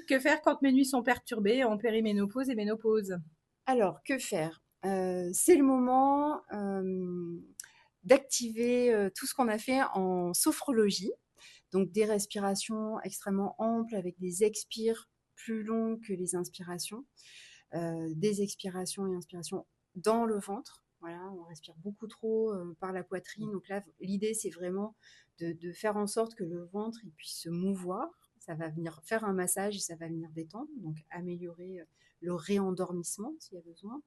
que faire quand mes nuits sont perturbées en périménopause et ménopause? Alors, que faire? C'est le moment d'activer tout ce qu'on a fait en sophrologie, donc des respirations extrêmement amples avec des expires plus longs que les inspirations, des expirations et inspirations dans le ventre. Voilà, on respire beaucoup trop par la poitrine. Donc là, l'idée, c'est vraiment de faire en sorte que le ventre il puisse se mouvoir. Ça va venir faire un massage et ça va venir détendre, donc améliorer le réendormissement s'il y a besoin.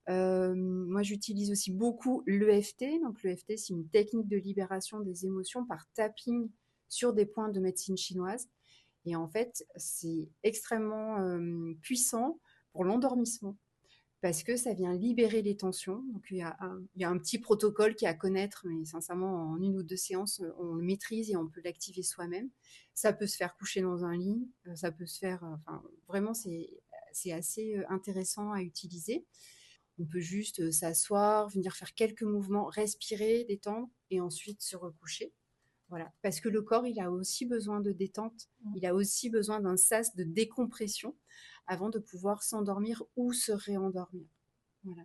Moi, j'utilise aussi beaucoup l'EFT. Donc, l'EFT, c'est une technique de libération des émotions par tapping sur des points de médecine chinoise. Et en fait, c'est extrêmement puissant pour l'endormissement parce que ça vient libérer les tensions. Donc, il y a un petit protocole qui est à connaître, mais sincèrement, en une ou deux séances, on le maîtrise et on peut l'activer soi-même. Ça peut se faire coucher dans un lit, ça peut se faire. Enfin, vraiment, c'est assez intéressant à utiliser. On peut juste s'asseoir, venir faire quelques mouvements, respirer, détendre et ensuite se recoucher. Voilà. Parce que le corps, il a aussi besoin de détente, il a aussi besoin d'un sas de décompression avant de pouvoir s'endormir ou se réendormir. Voilà.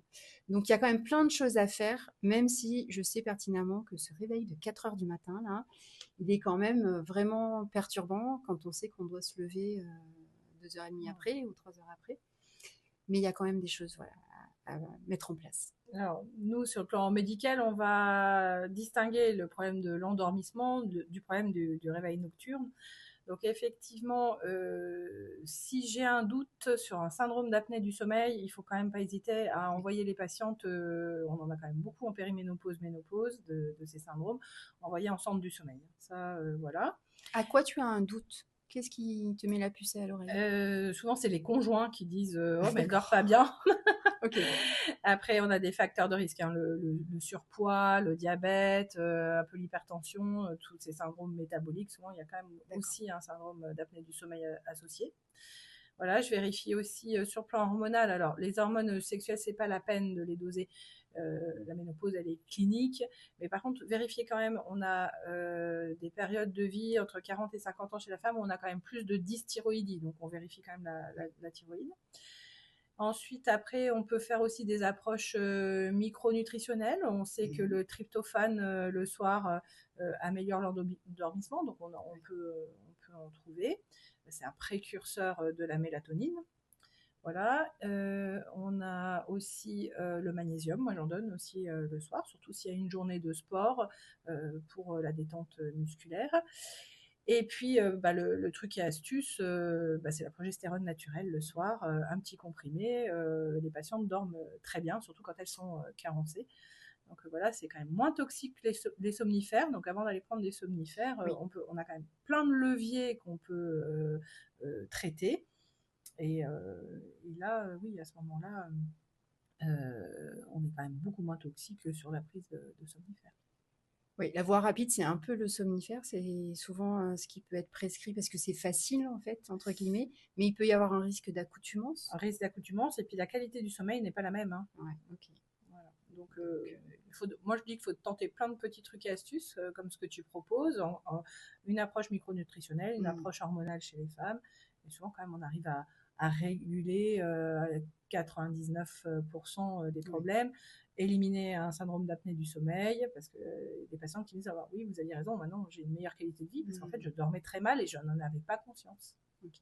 Donc il y a quand même plein de choses à faire, même si je sais pertinemment que ce réveil de 4 heures du matin, là, il est quand même vraiment perturbant quand on sait qu'on doit se lever 2h30 après ou 3 heures après. Mais il y a quand même des choses voilà, à mettre en place. Alors, nous, sur le plan médical, on va distinguer le problème de l'endormissement du problème du réveil nocturne. Donc, effectivement, si j'ai un doute sur un syndrome d'apnée du sommeil, il faut quand même pas hésiter à envoyer les patientes, on en a quand même beaucoup en périménopause, ménopause, de ces syndromes, envoyer en centre du sommeil. Ça, voilà. À quoi tu as un doute? Qu'est-ce qui te met la puce à l'oreille? Souvent, c'est les conjoints qui disent oh, mais elle dort D'accord. pas bien. Ok. Après, on a des facteurs de risque, hein, le surpoids, le diabète, un peu l'hypertension, tous ces syndromes métaboliques. Souvent, il y a quand même D'accord. aussi un syndrome d'apnée du sommeil associé. Voilà, je vérifie aussi sur le plan hormonal. Alors, les hormones sexuelles, c'est pas la peine de les doser. La ménopause, elle est clinique. Mais par contre, vérifier quand même, on a des périodes de vie entre 40 et 50 ans chez la femme où on a quand même plus de dysthyroïdie. Donc, on vérifie quand même la thyroïde. Ensuite, après, on peut faire aussi des approches micronutritionnelles. On sait que le tryptophane le soir améliore l'endormissement, donc on peut en trouver. C'est un précurseur de la mélatonine. Voilà. On a aussi le magnésium. Moi, j'en donne aussi le soir, surtout s'il y a une journée de sport pour la détente musculaire. Et puis, le truc et astuce, c'est la progestérone naturelle le soir, un petit comprimé. Les patientes dorment très bien, surtout quand elles sont carencées. Donc voilà, c'est quand même moins toxique que les somnifères. Donc avant d'aller prendre des somnifères, Oui. on a quand même plein de leviers qu'on peut traiter. Et là, oui, à ce moment-là, on est quand même beaucoup moins toxique que sur la prise de somnifères. Oui, la voie rapide, c'est un peu le somnifère. C'est souvent ce qui peut être prescrit parce que c'est facile, en fait, entre guillemets. Mais il peut y avoir un risque d'accoutumance. Un risque d'accoutumance et puis la qualité du sommeil n'est pas la même, hein. Ouais, ok. Voilà. Donc, moi, je dis qu'il faut tenter plein de petits trucs et astuces, comme ce que tu proposes, une approche micronutritionnelle, une approche hormonale chez les femmes. Et souvent, quand même, on arrive à réguler 99% des Ouais. problèmes, éliminer un syndrome d'apnée du sommeil, parce que des patients qui disent, ah, oui, vous aviez raison, maintenant j'ai une meilleure qualité de vie, parce qu'en fait, je dormais très mal et je n'en avais pas conscience. Ok.